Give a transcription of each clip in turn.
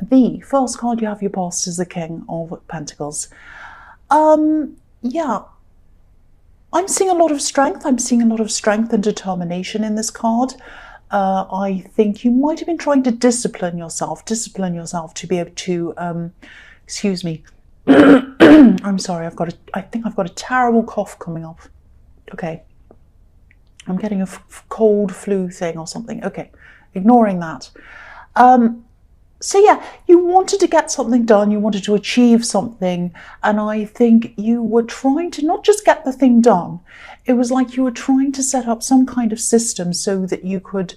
The first card you have your past is the King of Pentacles. Yeah, I'm seeing a lot of strength. I'm seeing a lot of strength and determination in this card. I think you might have been trying to discipline yourself to be able to, excuse me. I'm sorry, I think I've got a terrible cough coming up. Okay. I'm getting a cold flu thing or something. Okay, ignoring that. So yeah, you wanted to get something done, you wanted to achieve something, and I think you were trying to not just get the thing done, it was like you were trying to set up some kind of system so that you could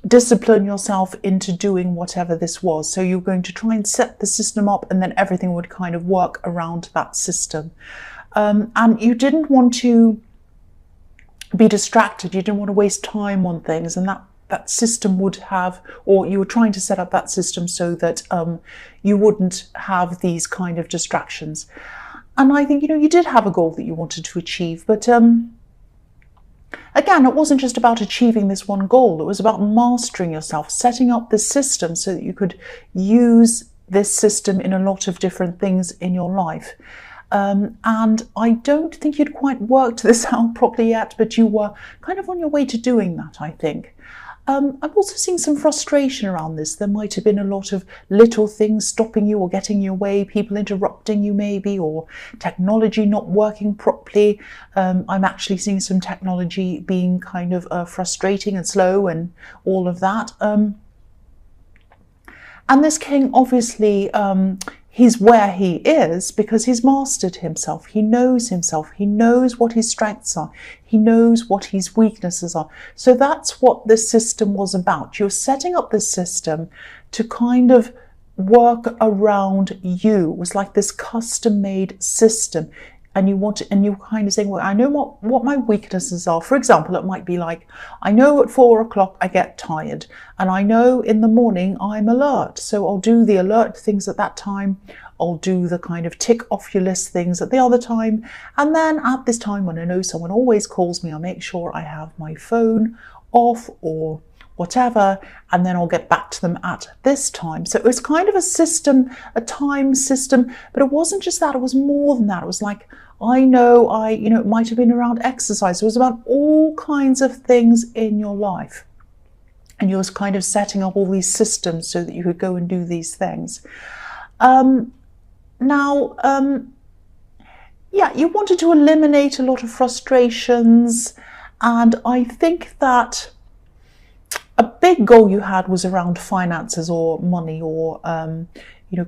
discipline yourself into doing whatever this was. So you're going to try and set the system up, and then everything would kind of work around that system. And you didn't want to be distracted, you didn't want to waste time on things, and that system would have, or you were trying to set up that system so that you wouldn't have these kind of distractions. And I think, you did have a goal that you wanted to achieve, but again, it wasn't just about achieving this one goal, it was about mastering yourself, setting up the system so that you could use this system in a lot of different things in your life. And I don't think you'd quite worked this out properly yet, but you were kind of on your way to doing that, I think. I'm also seeing some frustration around this. There might have been a lot of little things stopping you or getting in your way, people interrupting you maybe, or technology not working properly. I'm actually seeing some technology being kind of frustrating and slow and all of that. And this king, obviously, he's where he is because he's mastered himself. He knows what his strengths are. He knows what his weaknesses are. So that's what this system was about. You're setting up this system to kind of work around you. It was like this custom-made system. And you kind of saying, well, I know what my weaknesses are. For example, it might be like, I know at 4 o'clock I get tired, and I know in the morning I'm alert. So I'll do the alert things at that time. I'll do the kind of tick off your list things at the other time. And then at this time when I know someone always calls me, I'll make sure I have my phone off or whatever, and then I'll get back to them at this time. So it was kind of a system, a time system, but it wasn't just that, it was more than that. It was like, I know, it might have been around exercise. It was about all kinds of things in your life. And you was kind of setting up all these systems so that you could go and do these things. Yeah, you wanted to eliminate a lot of frustrations. And I think that a big goal you had was around finances or money or,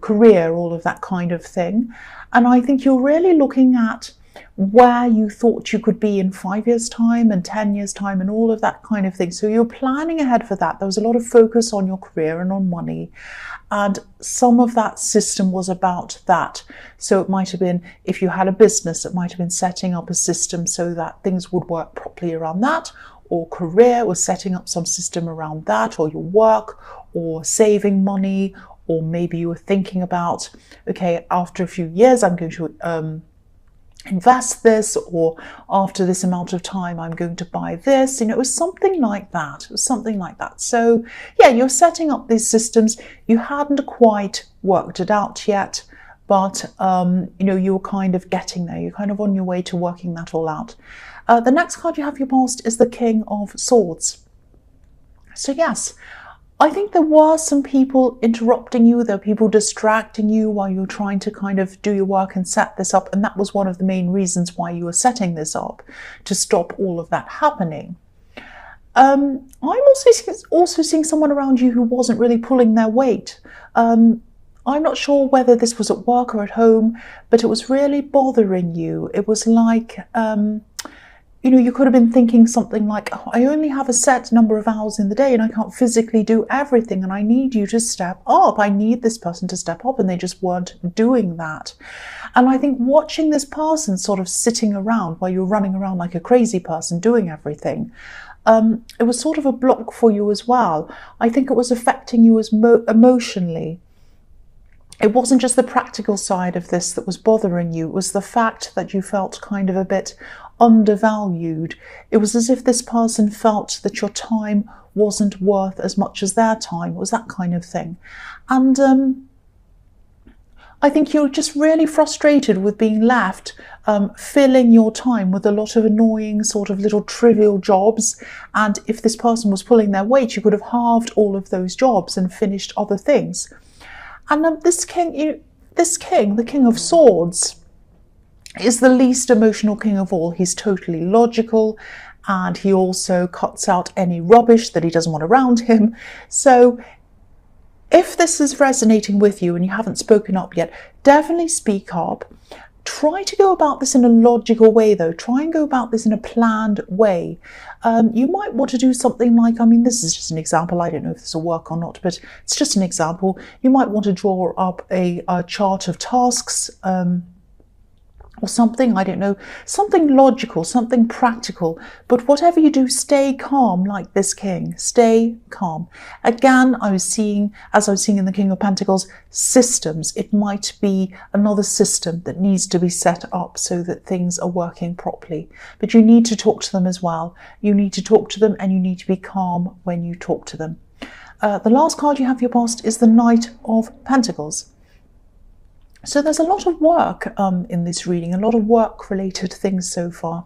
career, all of that kind of thing. And I think you're really looking at where you thought you could be in 5 years' time and 10 years' time and all of that kind of thing. So you're planning ahead for that. There was a lot of focus on your career and on money. And some of that system was about that. So it might have been, if you had a business, it might have been setting up a system so that things would work properly around that. Or career was setting up some system around that, or your work, or saving money, or maybe you were thinking about, okay, after a few years I'm going to invest this, or after this amount of time I'm going to buy this. It was something like that. It was something like that. So yeah, you're setting up these systems. You hadn't quite worked it out yet, but you were kind of getting there. You're kind of on your way to working that all out. The next card you have your past is the King of Swords. So yes, I think there were some people interrupting you, there were people distracting you while you were trying to kind of do your work and set this up, and that was one of the main reasons why you were setting this up, to stop all of that happening. I'm also seeing someone around you who wasn't really pulling their weight. I'm not sure whether this was at work or at home, but it was really bothering you. It was like, you could have been thinking something like, oh, I only have a set number of hours in the day and I can't physically do everything, and I need you to step up. I need this person to step up, and they just weren't doing that. And I think watching this person sort of sitting around while you're running around like a crazy person doing everything, it was sort of a block for you as well. I think it was affecting you as emotionally. It wasn't just the practical side of this that was bothering you. It was the fact that you felt kind of a bit undervalued. It was as if this person felt that your time wasn't worth as much as their time. It was that kind of thing. And I think you're just really frustrated with being left filling your time with a lot of annoying sort of little trivial jobs. And if this person was pulling their weight, you could have halved all of those jobs and finished other things. And this king, the King of Swords, is the least emotional king of all. He's totally logical, and he also cuts out any rubbish that he doesn't want around him. So if this is resonating with you and you haven't spoken up yet, definitely speak up. Try to go about this in a logical way, though. Try and go about this in a planned way. You might want to do something like, I mean, this is just an example. I don't know if this will work or not, but it's just an example. You might want to draw up a chart of tasks, or something, I don't know, something logical, something practical. But whatever you do, stay calm like this king. Stay calm. Again, as I was seeing in the King of Pentacles, systems. It might be another system that needs to be set up so that things are working properly. But you need to talk to them as well. You need to talk to them, and you need to be calm when you talk to them. The last card you have for your past is the Knight of Pentacles. So there's a lot of work in this reading, a lot of work-related things so far.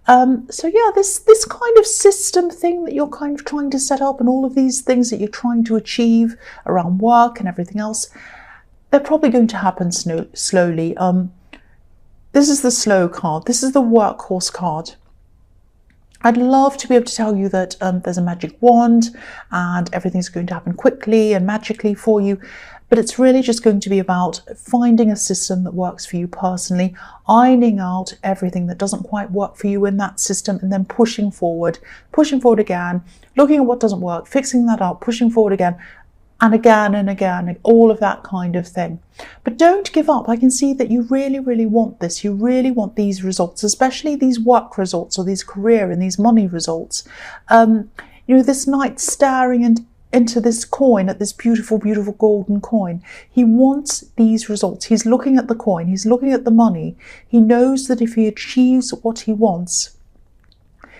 So yeah, this kind of system thing that you're kind of trying to set up, and all of these things that you're trying to achieve around work and everything else, they're probably going to happen slowly. This is the slow card. This is the workhorse card. I'd love to be able to tell you that there's a magic wand and everything's going to happen quickly and magically for you. But it's really just going to be about finding a system that works for you personally, ironing out everything that doesn't quite work for you in that system, and then pushing forward again, looking at what doesn't work, fixing that up, pushing forward again, and again, all of that kind of thing. But don't give up. I can see that you really, really want this. You really want these results, especially these work results or these career and these money results. You know, this knight staring into this coin, at this beautiful, beautiful golden coin. He wants these results. He's looking at the coin. He's looking at the money. He knows that if he achieves what he wants,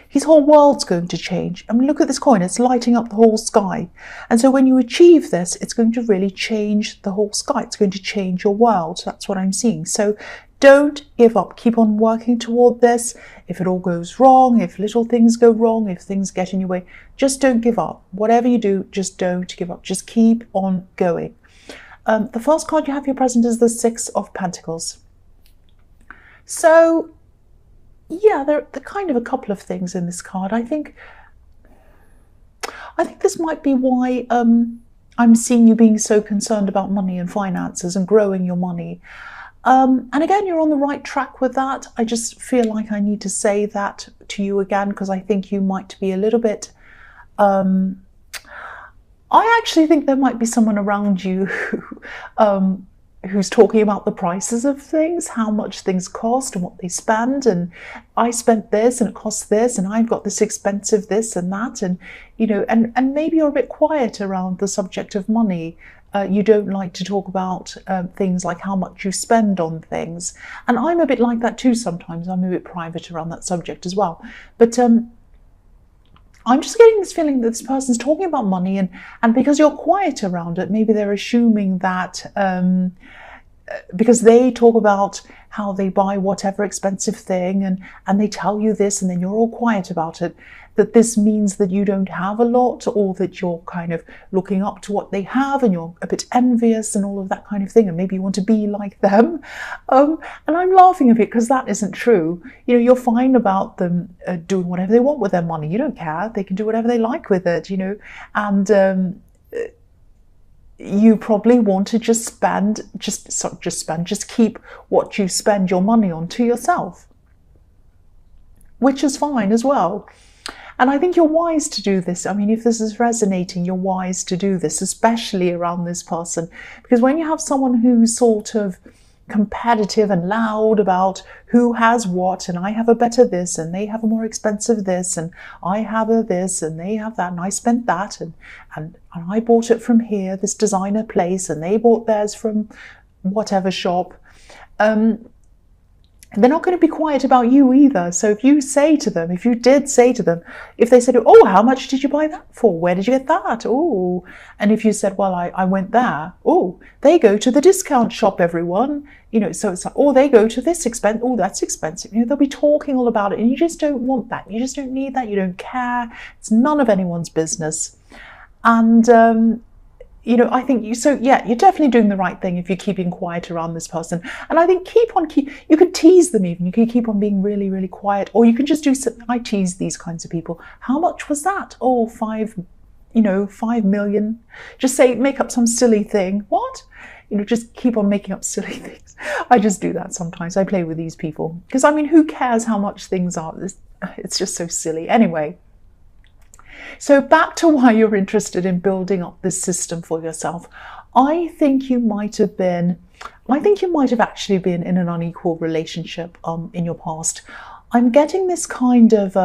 his whole world's going to change. I mean, look at this coin. It's lighting up the whole sky. And so when you achieve this, it's going to really change the whole sky. It's going to change your world. That's what I'm seeing. So don't give up. Keep on working toward this. If it all goes wrong, if little things go wrong, if things get in your way, just don't give up. Whatever you do, just don't give up. Just keep on going. The first card you have here present is the Six of Pentacles. So yeah, there are kind of a couple of things in this card. I think this might be why I'm seeing you being so concerned about money and finances and growing your money. And again, you're on the right track with that. I just feel like I need to say that to you again, because I think you might be a little bit... I actually think there might be someone around you who's talking about the prices of things, how much things cost and what they spend, and I spent this and it costs this, and I've got this expensive this and that, and you know, and maybe you're a bit quiet around the subject of money. You don't like to talk about things like how much you spend on things, and I'm a bit like that too sometimes. I'm a bit private around that subject as well, but I'm just getting this feeling that this person's talking about money, and because you're quiet around it, maybe they're assuming that because they talk about how they buy whatever expensive thing, and they tell you this, and then you're all quiet about it, that this means that you don't have a lot, or that you're kind of looking up to what they have and you're a bit envious and all of that kind of thing, and maybe you want to be like them. And I'm laughing a bit because that isn't true. You know, you're fine about them doing whatever they want with their money. You don't care. They can do whatever they like with it, you know, and you probably want to just keep what you spend your money on to yourself, which is fine as well. And I think you're wise to do this. I mean, if this is resonating, you're wise to do this, especially around this person. Because when you have someone who's sort of competitive and loud about who has what, and I have a better this, and they have a more expensive this, and I have a this, and they have that, and I spent that, and I bought it from here, this designer place, and they bought theirs from whatever shop. they're not going to be quiet about you either. So if you say to them, if you did say to them, if they said, oh, how much did you buy that for? Where did you get that? Oh, and if you said, well, I went there. Oh, they go to the discount shop, everyone. You know, so it's like, oh, they go to this expense. Oh, that's expensive. You know, they'll be talking all about it, and you just don't want that. You just don't need that. You don't care. It's none of anyone's business. And, you know, I think you're definitely doing the right thing if you're keeping quiet around this person. And I think you could tease them even. You could keep on being really, really quiet, or you can just do something. I tease these kinds of people. How much was that? Oh, 5 million. Just say, make up some silly thing. What? You know, just keep on making up silly things. I just do that sometimes. I play with these people because, I mean, who cares how much things are? It's just so silly. Anyway. So back to why you're interested in building up this system for yourself. I think you might have actually been in an unequal relationship in your past. I'm getting a kind of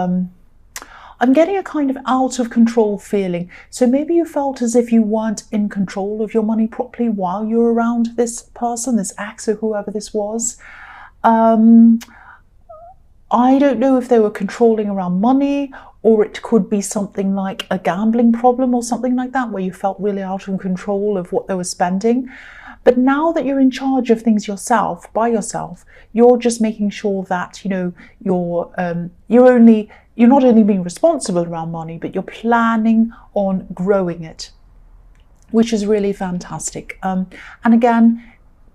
out of control feeling. So maybe you felt as if you weren't in control of your money properly while you were around this person, this ex or whoever this was. I don't know if they were controlling around money, or it could be something like a gambling problem or something like that, where you felt really out of control of what they were spending. But now that you're in charge of things yourself, by yourself, you're just making sure that, you know, you're not only being responsible around money, but you're planning on growing it, which is really fantastic. And again,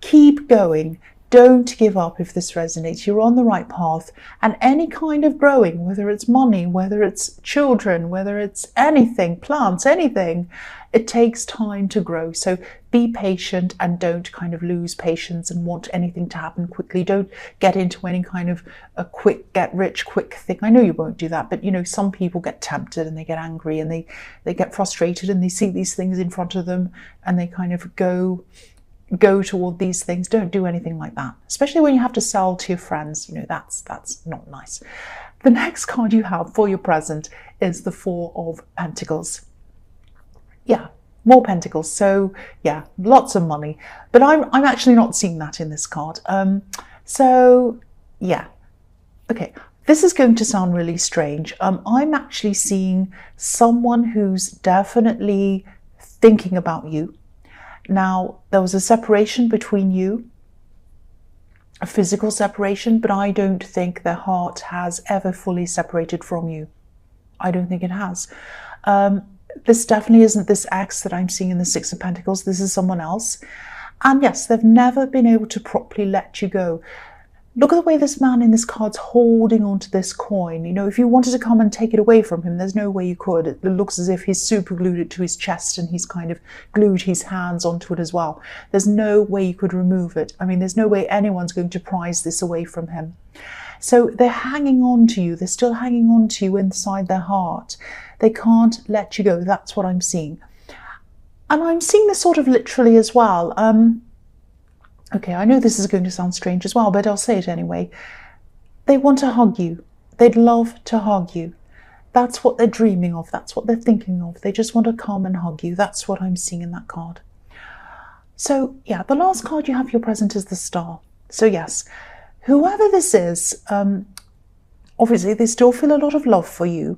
keep going. Don't give up if this resonates. You're on the right path. And any kind of growing, whether it's money, whether it's children, whether it's anything, plants, anything, it takes time to grow. So be patient and don't kind of lose patience and want anything to happen quickly. Don't get into any kind of a quick, get rich quick thing. I know you won't do that, but you know, some people get tempted and they get angry and they get frustrated and they see these things in front of them and they kind of go toward these things. Don't do anything like that, especially when you have to sell to your friends. You know, that's not nice. The next card you have for your present is the Four of Pentacles. Yeah, more pentacles. So yeah, lots of money, but I'm actually not seeing that in this card. So yeah, okay, this is going to sound really strange. I'm actually seeing someone who's definitely thinking about you. Now, there was a separation between you, a physical separation, but I don't think their heart has ever fully separated from you. I don't think it has. This definitely isn't this ex that I'm seeing in the Six of Pentacles. This is someone else. And yes, they've never been able to properly let you go. Look at the way this man in this card's holding onto this coin. You know, if you wanted to come and take it away from him, there's no way you could. It looks as if he's super glued it to his chest and he's kind of glued his hands onto it as well. There's no way you could remove it. I mean, there's no way anyone's going to prise this away from him. So they're hanging on to you. They're still hanging on to you inside their heart. They can't let you go. That's what I'm seeing. And I'm seeing this sort of literally as well. Okay, I know this is going to sound strange as well, but I'll say it anyway. They want to hug you. They'd love to hug you. That's what they're dreaming of. That's what they're thinking of. They just want to come and hug you. That's what I'm seeing in that card. So yeah, the last card you have for your present is the Star. So yes, whoever this is, obviously they still feel a lot of love for you.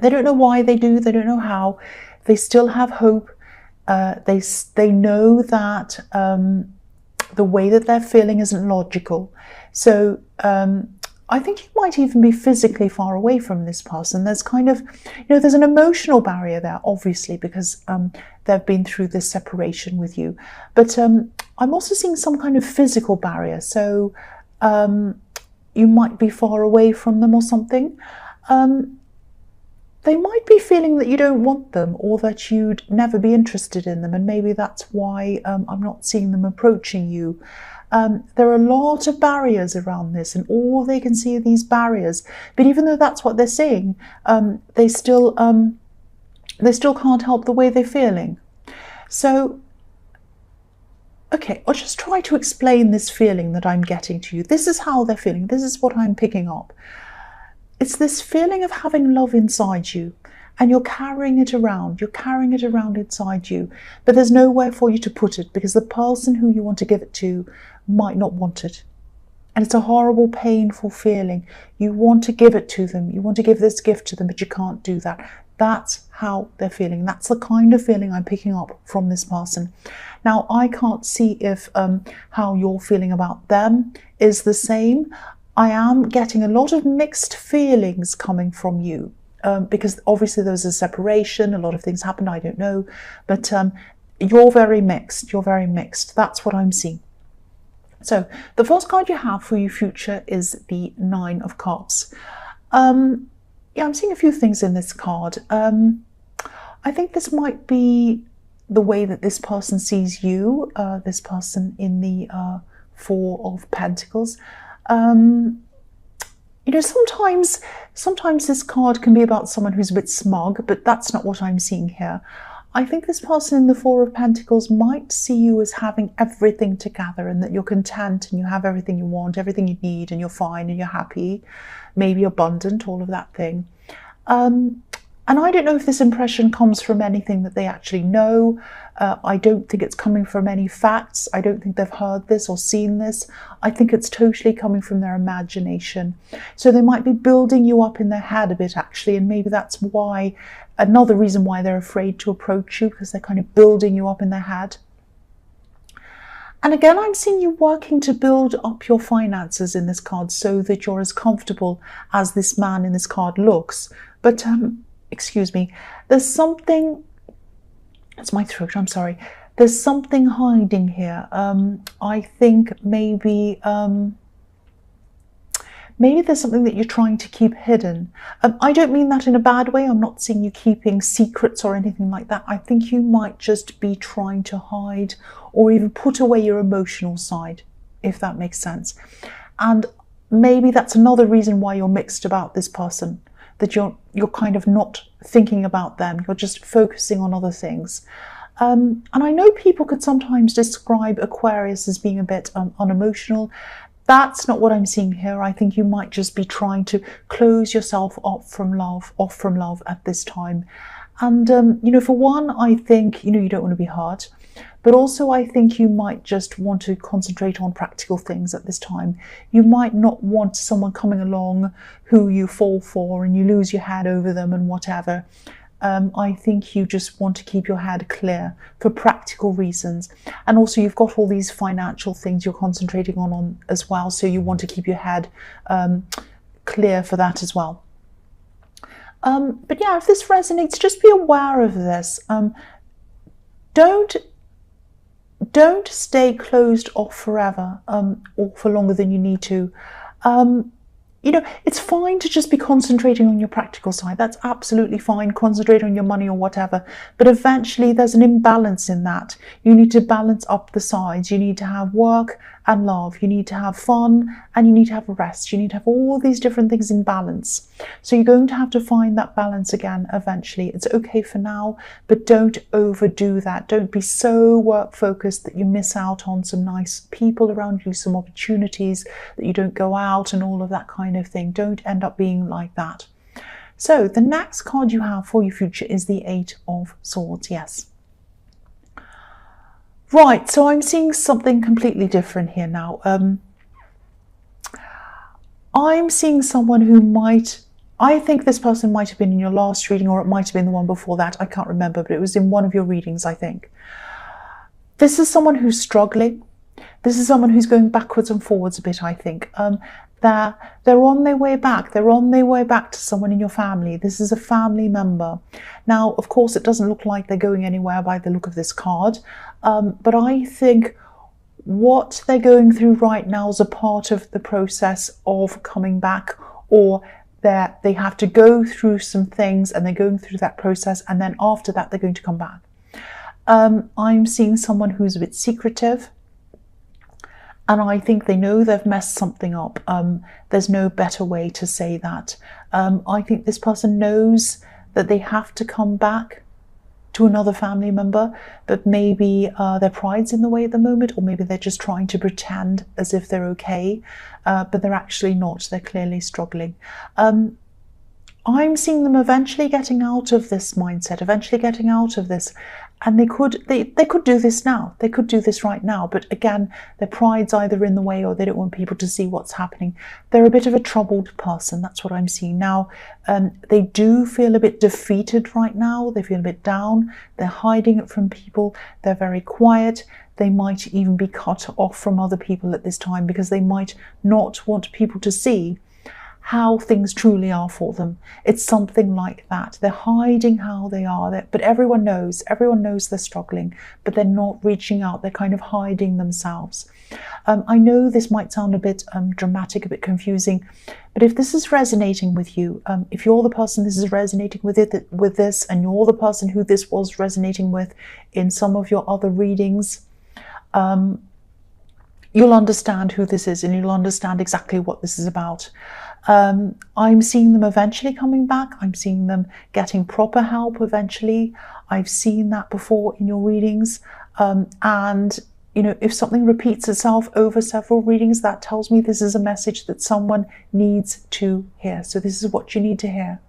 They don't know why they do. They don't know how. They still have hope. They know that the way that they're feeling isn't logical. So I think you might even be physically far away from this person. There's kind of, you know, there's an emotional barrier there, obviously, because they've been through this separation with you. But I'm also seeing some kind of physical barrier. So you might be far away from them or something. They might be feeling that you don't want them or that you'd never be interested in them. And maybe that's why I'm not seeing them approaching you. There are a lot of barriers around this and all they can see are these barriers. But even though that's what they're saying, they still can't help the way they're feeling. So, okay, I'll just try to explain this feeling that I'm getting to you. This is how they're feeling. This is what I'm picking up. It's this feeling of having love inside you and you're carrying it around. You're carrying it around inside you, but there's nowhere for you to put it because the person who you want to give it to might not want it. And it's a horrible, painful feeling. You want to give it to them. You want to give this gift to them, but you can't do that. That's how they're feeling. That's the kind of feeling I'm picking up from this person. Now, I can't see if how you're feeling about them is the same. I am getting a lot of mixed feelings coming from you because obviously there was a separation. A lot of things happened. I don't know. But you're very mixed. You're very mixed. That's what I'm seeing. So the first card you have for your future is the Nine of Cups. Yeah, I'm seeing a few things in this card. I think this might be the way that this person sees you, this person in the Four of Pentacles. You know, sometimes this card can be about someone who's a bit smug, but that's not what I'm seeing here. I think this person in the Four of Pentacles might see you as having everything together and that you're content and you have everything you want, everything you need, and you're fine and you're happy, maybe abundant, all of that thing. And I don't know if this impression comes from anything that they actually know. I don't think it's coming from any facts. I don't think they've heard this or seen this. I think it's totally coming from their imagination. So they might be building you up in their head a bit, actually, and maybe that's why, another reason why they're afraid to approach you, because they're kind of building you up in their head. And again, I'm seeing you working to build up your finances in this card so that you're as comfortable as this man in this card looks. But, excuse me, there's something, it's my throat, I'm sorry. There's something hiding here. I think maybe there's something that you're trying to keep hidden. I don't mean that in a bad way. I'm not seeing you keeping secrets or anything like that. I think you might just be trying to hide or even put away your emotional side, if that makes sense. And maybe that's another reason why you're mixed about this person, that you're kind of not thinking about them. You're just focusing on other things. And I know people could sometimes describe Aquarius as being a bit unemotional. That's not what I'm seeing here. I think you might just be trying to close yourself off from love at this time. And, you know, for one, I think, you know, you don't want to be hurt. But also I think you might just want to concentrate on practical things at this time. You might not want someone coming along who you fall for and you lose your head over them and whatever. I think you just want to keep your head clear for practical reasons. And also you've got all these financial things you're concentrating on as well. So you want to keep your head clear for that as well. But yeah, if this resonates, just be aware of this. Don't stay closed off forever or for longer than you need to. You know, it's fine to just be concentrating on your practical side. That's absolutely fine. Concentrate on your money or whatever. But eventually there's an imbalance in that. You need to balance up the sides. You need to have work and love. You need to have fun and you need to have rest. You need to have all these different things in balance. So you're going to have to find that balance again eventually. It's okay for now, but don't overdo that. Don't be so work focused that you miss out on some nice people around you, some opportunities, that you don't go out and all of that kind of thing. Don't end up being like that. So the next card you have for your future is the Eight of Swords. Yes. Right, so I'm seeing something completely different here now. I'm seeing someone who might, I think this person might have been in your last reading, or it might have been the one before that. I can't remember, but it was in one of your readings, I think. This is someone who's struggling. This is someone who's going backwards and forwards a bit, I think. They're on their way back. They're on their way back to someone in your family. This is a family member. Now, of course, it doesn't look like they're going anywhere by the look of this card. But I think what they're going through right now is a part of the process of coming back, or that they have to go through some things and they're going through that process, and then after that they're going to come back. I'm seeing someone who's a bit secretive, and I think they know they've messed something up. There's no better way to say that. I think this person knows that they have to come back to another family member, but maybe their pride's in the way at the moment, or maybe they're just trying to pretend as if they're okay, but they're actually not. They're clearly struggling. I'm seeing them eventually getting out of this mindset, eventually getting out of this, And they could do this now. They could do this right now. But again, their pride's either in the way or they don't want people to see what's happening. They're a bit of a troubled person. That's what I'm seeing now. They do feel a bit defeated right now. They feel a bit down. They're hiding it from people. They're very quiet. They might even be cut off from other people at this time because they might not want people to see how things truly are for them. It's something like that. They're hiding how they are, but everyone knows they're struggling, but they're not reaching out. They're kind of hiding themselves. I know this might sound a bit dramatic, a bit confusing, but if this is resonating with you, if you're the person this is resonating with this, and you're the person who this was resonating with in some of your other readings, you'll understand who this is and you'll understand exactly what this is about. I'm seeing them eventually coming back. I'm seeing them getting proper help eventually. I've seen that before in your readings. And, you know, if something repeats itself over several readings, that tells me this is a message that someone needs to hear. So this is what you need to hear.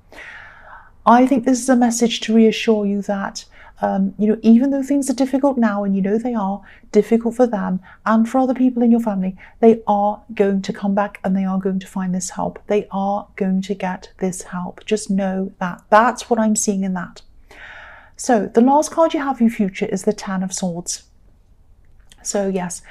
I think this is a message to reassure you that you know, even though things are difficult now, and you know they are difficult for them and for other people in your family, they are going to come back and they are going to find this help. They are going to get this help. Just know that. That's what I'm seeing in that. So the last card you have for your future is the Ten of Swords. So yes,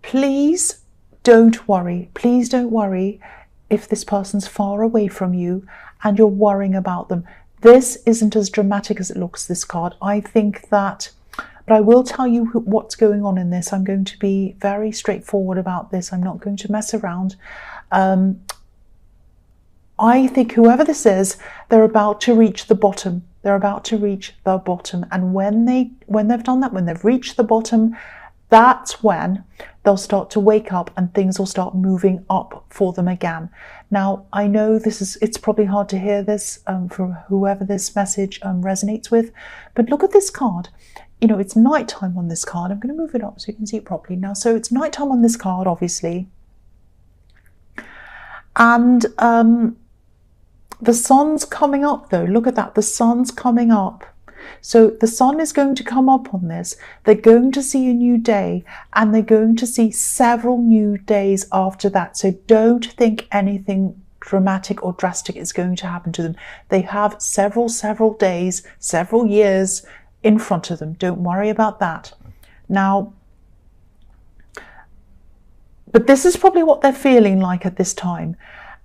please don't worry. Please don't worry if this person's far away from you and you're worrying about them. This isn't as dramatic as it looks, this card. I think that, but I will tell you what's going on in this. I'm going to be very straightforward about this. I'm not going to mess around. I think whoever this is, they're about to reach the bottom. They're about to reach the bottom. And when they've done that, when they've reached the bottom, that's when they'll start to wake up and things will start moving up for them again. Now, I know it's probably hard to hear this for whoever this message resonates with, but look at this card. You know, it's nighttime on this card. I'm going to move it up so you can see it properly now. So it's nighttime on this card, obviously. And the sun's coming up though. Look at that. The sun's coming up. So the sun is going to come up on this. They're going to see a new day and they're going to see several new days after that. So don't think anything dramatic or drastic is going to happen to them. They have several days, several years in front of them. Don't worry about that. Now, but this is probably what they're feeling like at this time.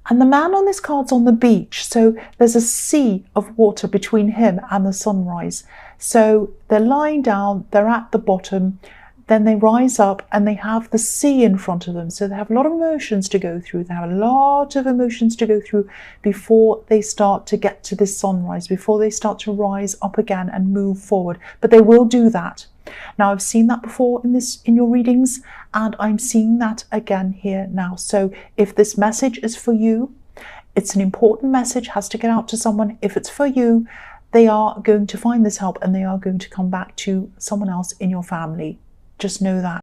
And the man on this card's on the beach, so there's a sea of water between him and the sunrise. So they're lying down, they're at the bottom, then they rise up and they have the sea in front of them. So they have a lot of emotions to go through. They have a lot of emotions to go through before they start to get to this sunrise, before they start to rise up again and move forward. But they will do that. Now, I've seen that before in your readings, and I'm seeing that again here now. So if this message is for you, it's an important message, has to get out to someone. If it's for you, they are going to find this help and they are going to come back to someone else in your family. Just know that.